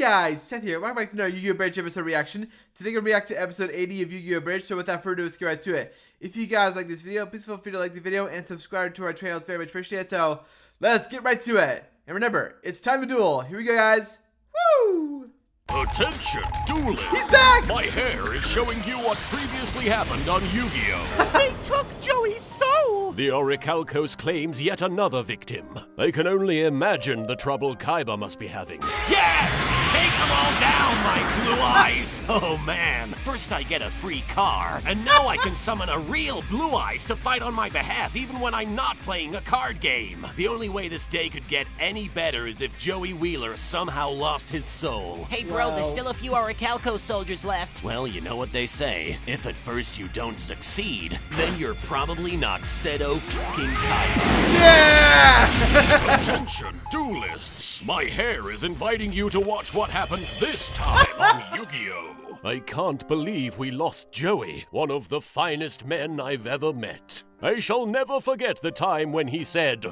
guys, Seth here. Welcome back to another Yu-Gi-Oh! Bridge episode reaction. Today we're going to react to episode 80 of Yu-Gi-Oh! Bridge, so without further ado, let's get right to it. If you guys like this video, please feel free to like the video and subscribe to our channel. It's very much appreciated, so let's get right to it. And remember, it's time to duel. Here we go, guys. Woo! Attention, duelists! He's back! My hair is showing you what previously happened on Yu-Gi-Oh! They took Joey's soul! The Orichalcos claims yet another victim. I can only imagine the trouble Kaiba must be having. Yes! Take them all down, my blue eyes! Oh man, first I get a free car, and now I can summon a real blue eyes to fight on my behalf even when I'm not playing a card game. The only way this day could get any better is if Joey Wheeler somehow lost his soul. Hey bro, there's still a few Orichalcos soldiers left. Well, you know what they say. If at first you don't succeed, then you're probably not Seto fucking Kaiba. Yeah! Attention, duelists! My hair is inviting you to watch what happens this time on Yu-Gi-Oh! I can't believe we lost Joey, one of the finest men I've ever met. I shall never forget the time when he said,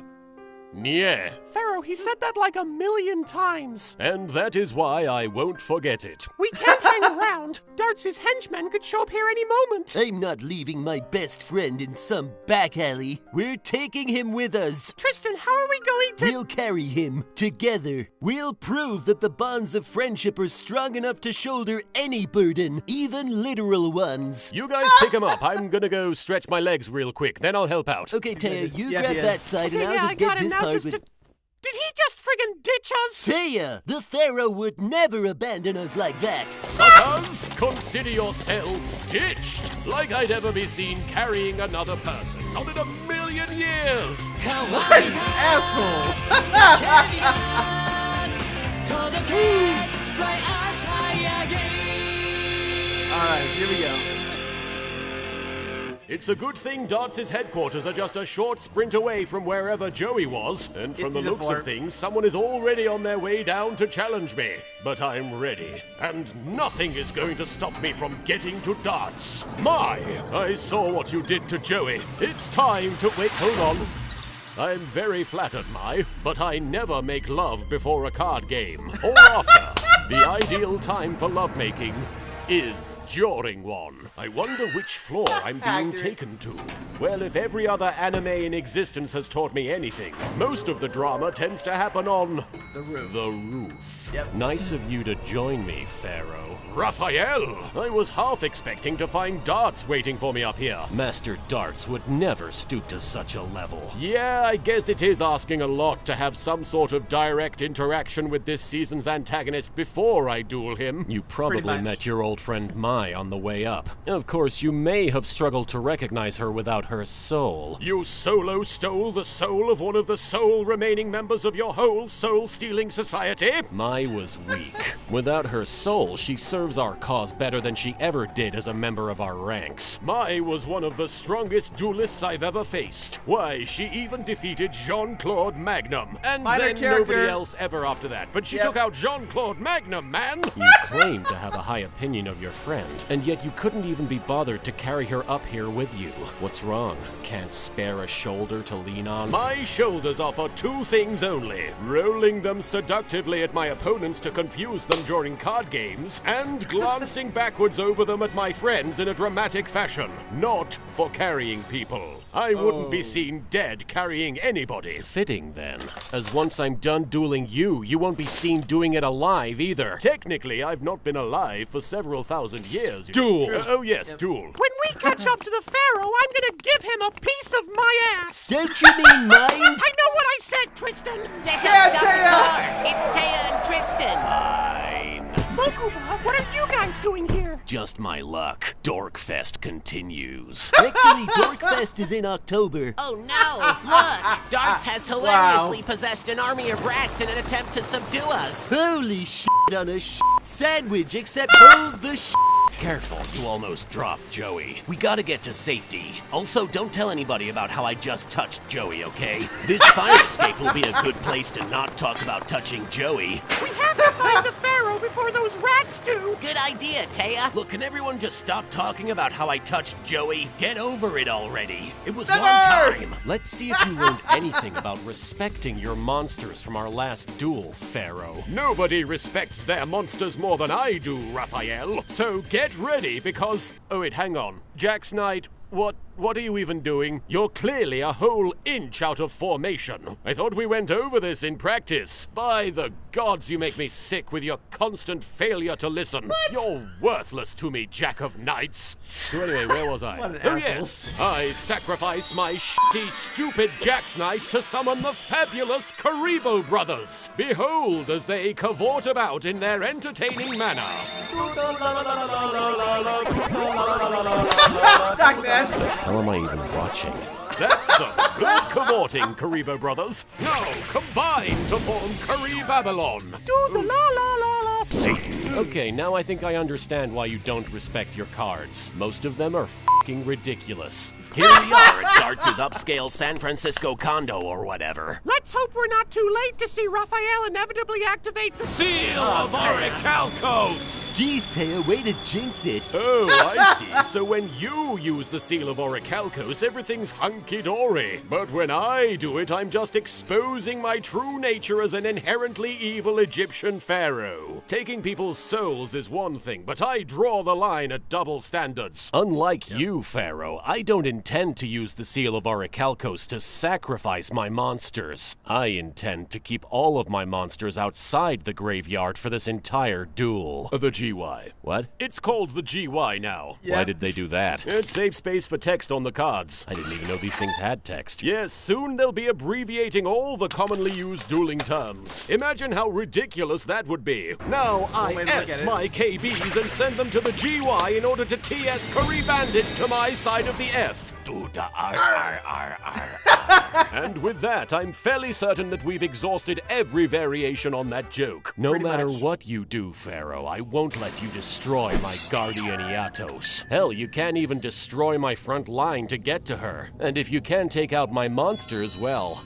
"Nye." Pharaoh, he said that like 1,000,000 times. And that is why I won't forget it. We can't hang around. Darts' henchmen could show up here any moment. I'm not leaving my best friend in some back alley. We're taking him with us. Tristan, how are we going to— We'll carry him together. We'll prove that the bonds of friendship are strong enough to shoulder any burden, even literal ones. You guys pick him up. I'm gonna go stretch my legs real quick, then I'll help out. Okay, Taya, you Yeah, grab he that is. side Okay, and I'll yeah, I just got get it this now. part Just with... Did he just friggin' ditch us? Taya, the Pharaoh would never abandon us like that. Suckers, consider yourselves ditched. Like I'd ever be seen carrying another person. Not in 1,000,000 years. Asshole! Alright, here we go. It's a good thing Darts' headquarters are just a short sprint away from wherever Joey was. And from It's the season looks 4. of things, someone is already on their way down to challenge me. But I'm ready. And nothing is going to stop me from getting to Darts. I saw what you did to Joey. It's time to— wait, hold on. I'm very flattered, but I never make love before a card game, or after. The ideal time for lovemaking is during one. I wonder which floor I'm being Accurate. taken to. Well, if every other anime in existence has taught me anything, most of the drama tends to happen on The roof. the roof. Yep. Nice of you to join me, Pharaoh. Raphael! I was half expecting to find Darts waiting for me up here. Master Darts would never stoop to such a level. Yeah, I guess it is asking a lot to have some sort of direct interaction with this season's antagonist before I duel him. You probably much. met your old friend Mai on the way up. Of course, you may have struggled to recognize her without her soul. You solo stole the soul of one of the sole remaining members of your whole soul-stealing society? Mai was weak. Without her soul, she serves our cause better than she ever did as a member of our ranks. Mai was one of the strongest duelists I've ever faced. Why, she even defeated Jean-Claude Magnum. And Minor then character. nobody else ever after that. But she Yep. took out Jean-Claude Magnum, man! You claim to have a high opinion of your friend, and yet you couldn't even be bothered to carry her up here with you. What's wrong? Can't spare a shoulder to lean on? My shoulders are for two things only: rolling them seductively at my opponents to confuse them during card games, and glancing backwards over them at my friends in a dramatic fashion. Not for carrying people. I wouldn't be seen dead carrying anybody. Fitting, then. As once I'm done dueling you, you won't be seen doing it alive either. Technically, I've not been alive for several thousand years. Duel! Oh yes, duel. When we catch up to the Pharaoh, I'm gonna give him a piece of my ass. Don't you mean mind? I know what I said, Tristan. Set Yeah, up, stop the Taya! car. It's Taya and Tristan. Fine. Mokuba, what are you guys doing here? Just my luck. Dorkfest continues. Actually, Dorkfest is in October. Oh no, look! Darts has hilariously possessed an army of rats in an attempt to subdue us. Holy shit on a shit sandwich, except hold the shit. Careful, you almost dropped Joey. We gotta get to safety. Also, don't tell anybody about how I just touched Joey, okay? This fire escape will be a good place to not talk about touching Joey. We have to find the Pharaoh before those rats do. Good Good idea, Taya. Look, can everyone just stop talking about how I touched Joey? Get over it already. It was Never! one time. Let's see if you learned anything about respecting your monsters from our last duel, Pharaoh. Nobody respects their monsters more than I do, Raphael. So get ready because... Oh wait, hang on. Jax Knight, what are you even doing? You're clearly a whole inch out of formation. I thought we went over this in practice. By the gods, you make me sick with your constant failure to listen. What? You're worthless to me, Jack of Knights. So anyway, where was I? What an Oh asshole. yes, I sacrifice my shitty, stupid Jax Knight to summon the fabulous Karibo brothers. Behold as they cavort about in their entertaining manner. Back then. How am I even watching? That's some good cavorting, Karibo brothers. Now combine to form Kari Babylon. Do the la la la la. Okay, now I think I understand why you don't respect your cards. Most of them are f***ing ridiculous. Here we are at Darts' upscale San Francisco condo or whatever. Let's hope we're not too late to see Raphael inevitably activate the Seal of Orichalcos! Jeez, Taya, way to jinx it. Oh, I see. So when you use the Seal of Orichalcos, everything's hunky-dory. But when I do it, I'm just exposing my true nature as an inherently evil Egyptian pharaoh. Taking people's souls is one thing, but I draw the line at double standards. Unlike you, Pharaoh, I don't intend to use the Seal of Orichalcos to sacrifice my monsters. I intend to keep all of my monsters outside the graveyard for this entire duel. The GY. What? It's called the GY now. Yeah. Why did they do that? It saves space for text on the cards. I didn't even know these things had text. Yes, soon they'll be abbreviating all the commonly used dueling terms. Imagine how ridiculous that would be. Now I way to look S at it. my KBs and send them to the GY in order to TS Curry Bandit to my side of the F. And with that, I'm fairly certain that we've exhausted every variation on that joke. No Pretty matter much. what you do, Pharaoh, I won't let you destroy my Guardian Iatos. Hell, you can't even destroy my front line to get to her. And if you can take out my monsters, well...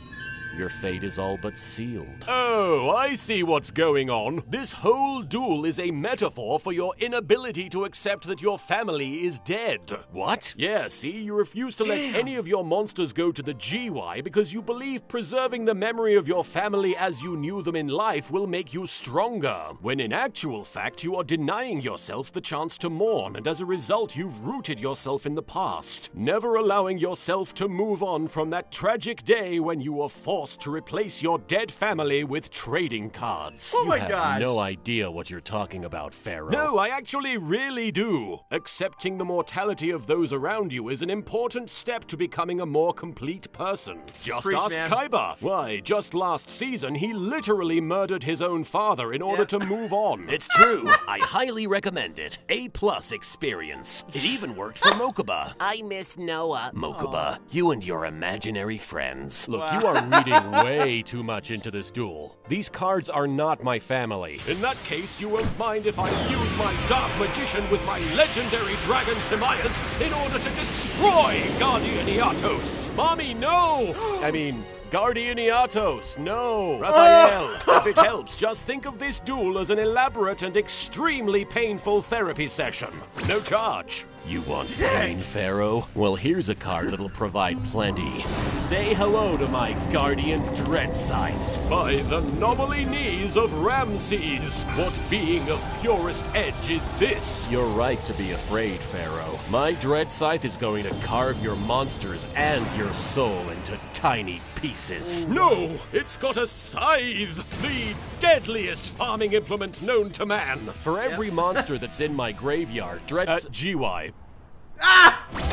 your fate is all but sealed. Oh, I see what's going on. This whole duel is a metaphor for your inability to accept that your family is dead. What? Yeah, see, you refuse to let any of your monsters go to the GY because you believe preserving the memory of your family as you knew them in life will make you stronger. When in actual fact, you are denying yourself the chance to mourn, and as a result, you've rooted yourself in the past, never allowing yourself to move on from that tragic day when you were forced to replace your dead family with trading cards. Oh my You have gosh. no idea what you're talking about, Pharaoh. No, I actually really do. Accepting the mortality of those around you is an important step to becoming a more complete person. Just Preach, ask man. Kaiba. Why, just last season, he literally murdered his own father in order to move on. It's true. I highly recommend it. A+ experience. It even worked for Mokuba. I miss Noah. Mokuba, you and your imaginary friends. Look, Wow. you are reading way too much into this duel. These cards are not my family. In that case, you won't mind if I use my Dark Magician with my legendary dragon Timaeus in order to destroy Guardian Iatos. Mommy, no! I mean... Guardian Iatos, no! Raphael, if it helps, just think of this duel as an elaborate and extremely painful therapy session. No charge. You want pain, Pharaoh? Well, here's a card that'll provide plenty. Say hello to my Guardian Dread Scythe. By the knobbly knees of Ramses, what being of purest edge is this? You're right to be afraid, Pharaoh. My Dread Scythe is going to carve your monsters and your soul into tiny pieces. No! It's got a scythe! The deadliest farming implement known to man! For every monster that's in my graveyard, GY.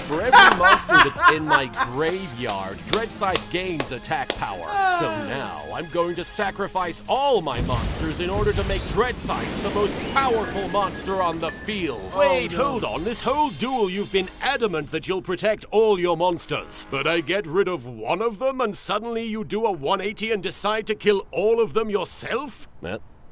For every monster that's in my graveyard, Dreadside gains attack power. So now, I'm going to sacrifice all my monsters in order to make Dreadside the most powerful monster on the field. Wait, hold on. This whole duel you've been adamant that you'll protect all your monsters. But I get rid of one of them and suddenly you do a 180 and decide to kill all of them yourself?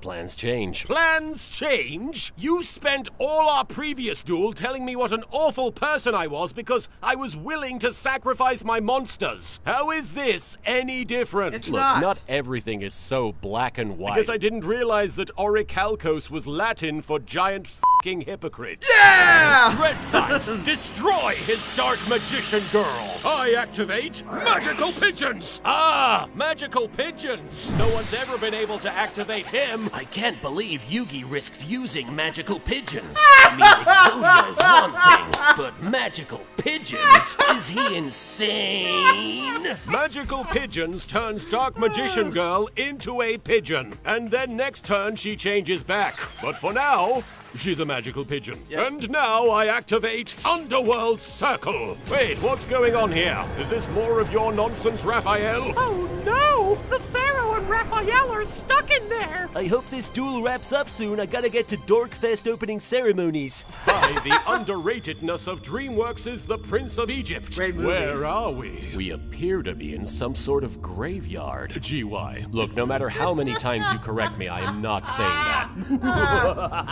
Plans change. Plans change? You spent all our previous duel telling me what an awful person I was because I was willing to sacrifice my monsters. How is this any different? It's Look, not. everything is so black and white. I guess I didn't realize that Orichalcos was Latin for giant fucking hypocrite. Yeah! Dread Scythe, destroy his dark magician girl. I activate magical pigeons. Ah, magical pigeons. No one's ever been able to activate him. I can't believe Yugi risked using magical pigeons. I mean, Exodia is one thing, but magical pigeons? Is he insane? Magical pigeons turns dark magician girl into a pigeon. And then next turn she changes back. But for now, she's a magical pigeon. Yep. And now I activate Underworld Circle. Wait, what's going on here? Is this more of your nonsense, Raphael? Oh no! The Pharaoh and Raphael are stuck in there! I hope this duel wraps up soon. I gotta get to Dorkfest opening ceremonies. By the underratedness of DreamWorks' The Prince of Egypt. Great movie. Where are we? We appear to be in some sort of graveyard. GY. Look, no matter how many times you correct me, I am not saying that.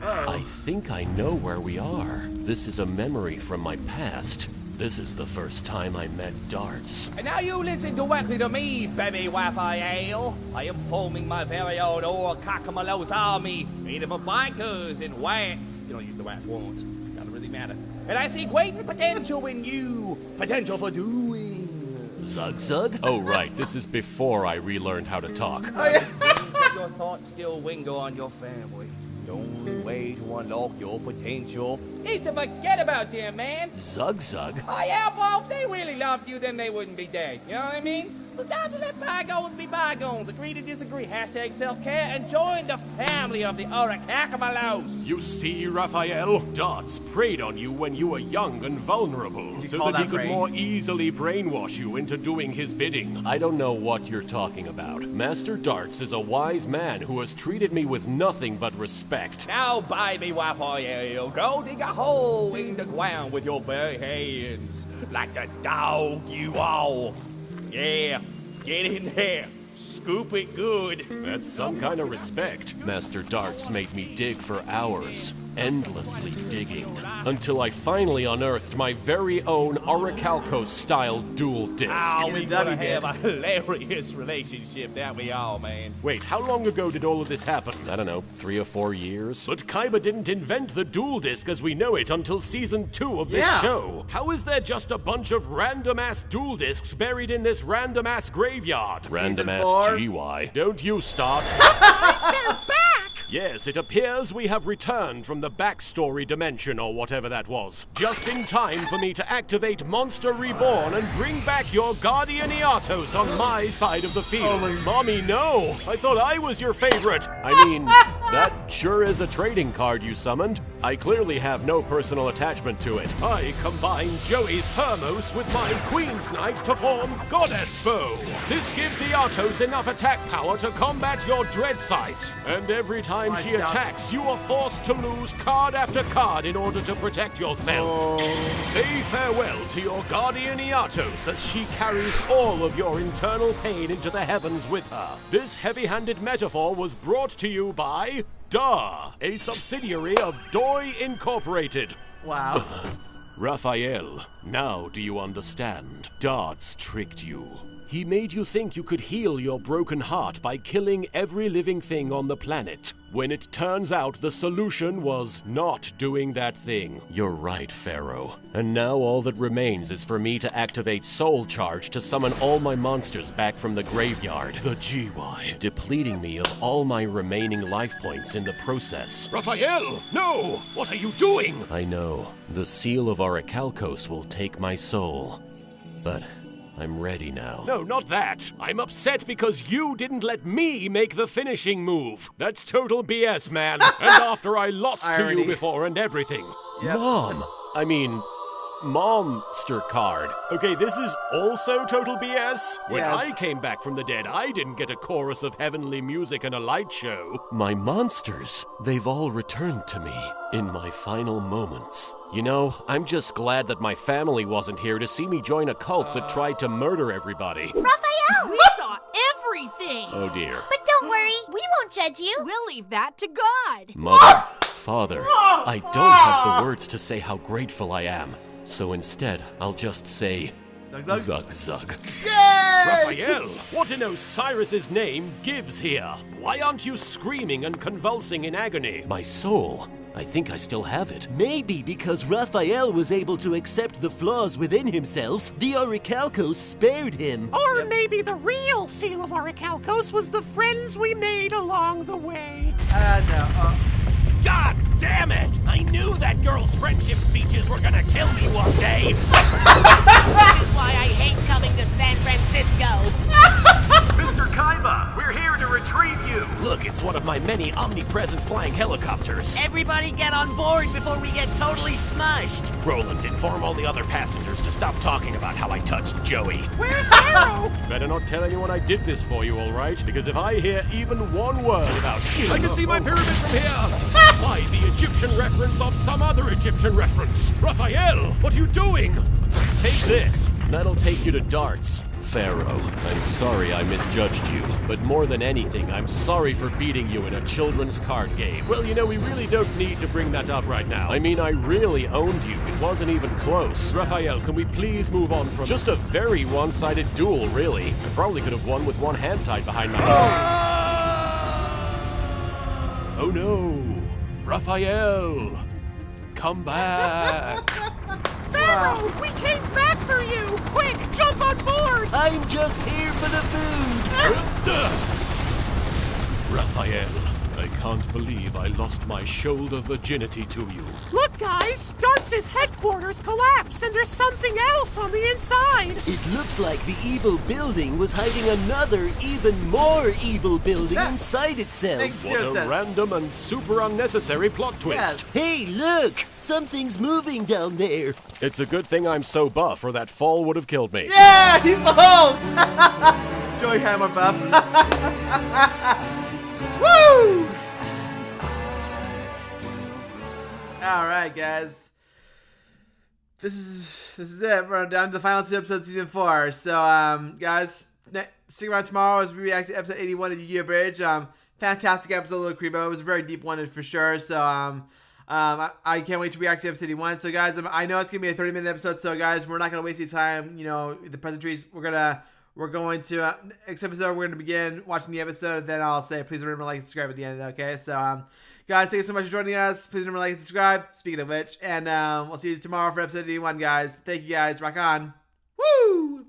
I think I know where we are. This is a memory from my past. This is the first time I met darts. And now you listen directly to me, baby Raphael. I am forming my very own Orcacamalose army, made up of bikers and rats. You don't use the rats once. Doesn't really matter. And I see great potential in you. Potential for doing. Zug Zug? Oh, right. This is before I relearned how to talk. It seems that your thoughts still linger on your family. The only way to unlock your potential is to forget about them, man. Zug Zug? Oh yeah, well, if they really loved you, then they wouldn't be dead. You know what I mean? So time to let bygones be bygones. Agree to disagree. Hashtag self-care and join the family of the Oracacamalos. You see, Raphael, Darts preyed on you when you were young and vulnerable, so call that he that could prey? more easily brainwash you into doing his bidding. I don't know what you're talking about. Master Darts is a wise man who has treated me with nothing but respect. Now, baby Raphael, go dig a hole in the ground with your bare hands, like the dog you are. Yeah, get in there. Scoop it good. That's some kind of respect. Master Darts made me dig for hours, endlessly digging, until I finally unearthed my very own Orichalcos-style dual disc. Oh, we gotta W have a hilarious relationship, that we all, man. Wait, how long ago did all of this happen? I don't know, 3 or 4 years? But Kaiba didn't invent the dual disc as we know it until season 2 of this Yeah. show. How is there just a bunch of random-ass dual discs buried in this random-ass graveyard? Random-ass 4. GY. Don't you start. They're back! Yes, it appears we have returned from the backstory dimension or whatever that was. Just in time for me to activate Monster Reborn and bring back your guardian Iatos on my side of the field. Mommy, no! I thought I was your favorite! I mean, that sure is a trading card you summoned. I clearly have no personal attachment to it. I combine Joey's Hermos with my Queen's Knight to form Goddess Bow. This gives Iatos enough attack power to combat your Dread Scythe. And every time she attacks, you are forced to lose card after card in order to protect yourself. Say farewell to your guardian Iatos as she carries all of your internal pain into the heavens with her. This heavy-handed metaphor was brought to you by Duh, a subsidiary of Doi Incorporated. Wow. Raphael, now do you understand? Darts tricked you. He made you think you could heal your broken heart by killing every living thing on the planet, when it turns out the solution was not doing that thing. You're right, Pharaoh. And now all that remains is for me to activate Soul Charge to summon all my monsters back from the graveyard. The GY. Depleting me of all my remaining life points in the process. Raphael, no! What are you doing? I know. The seal of Orichalcos will take my soul. But I'm ready now. No, not that. I'm upset because you didn't let me make the finishing move. That's total BS, man. And after I lost to Irony. you before and everything. Yep. Mom! I mean, Momster card. Okay, this is also total BS. When Yes. I came back from the dead, I didn't get a chorus of heavenly music and a light show. My monsters, they've all returned to me in my final moments. You know, I'm just glad that my family wasn't here to see me join a cult that tried to murder everybody. Raphael! We saw everything! Oh dear. But don't worry, we won't judge you. We'll leave that to God! Mother, Father, I don't have the words to say how grateful I am. So instead, I'll just say, Zug Zug. Zug Zug. Yay! Raphael, what in Osiris's name gives here? Why aren't you screaming and convulsing in agony? My soul. I think I still have it. Maybe because Raphael was able to accept the flaws within himself, the Orichalcos spared him. Or maybe the real seal of Orichalcos was the friends we made along the way. No. God damn it! I knew that girl's friendship speeches were gonna kill me one day! This is why I hate coming to San Francisco. Mr. Kaiba, we're here to retrieve you! Look, it's one of my many omnipresent flying helicopters. Everybody get on board before we get totally smushed. Roland, inform all the other passengers to stop talking about how I touched Joey. Where's Pharaoh? Better not tell anyone I did this for you, all right? Because if I hear even one word about I can see my pyramid from here! Why, the Egyptian reference of some other Egyptian reference! Raphael, what are you doing? Take this. That'll take you to darts. Pharaoh, I'm sorry I misjudged you, but more than anything, I'm sorry for beating you in a children's card game. Well, you know, we really don't need to bring that up right now. I mean, I really owned you. It wasn't even close. Raphael, can we please move on from Just a very one-sided duel, really. I probably could have won with one hand tied behind my Oh no! Raphael! Come back! Pharaoh, we came back for you! Quick, jump on board! I'm just here for the food. Raphael, I can't believe I lost my shoulder virginity to you. Look, guys, Darts' headquarters collapsed and there's something else on the inside. It looks like the evil building was hiding another, even more evil building inside itself. Makes What zero a sense. random and super unnecessary plot twist. Yes. Hey, look! Something's moving down there. It's a good thing I'm so buff, or that fall would have killed me. Yeah, he's the Hulk. Joey had more buff. Woo! All right, guys. This is it. We're down to the final 2 episodes of season 4. So, guys, stick around tomorrow as we react to episode 81 of Yugioh Bridge. Fantastic episode, Little Creepo. It was a very deep one for sure. So, I can't wait to react to episode 81. So, guys, I know it's gonna be a 30-minute episode. So, guys, we're not gonna waste any time. You know, the pleasantries. We're going to next episode. We're gonna begin watching the episode. Then I'll say, please remember to like and subscribe at the end. Okay. So, guys, thank you so much for joining us. Please remember to like and subscribe. Speaking of which, and we'll see you tomorrow for episode 81, guys. Thank you, guys. Rock on. Woo!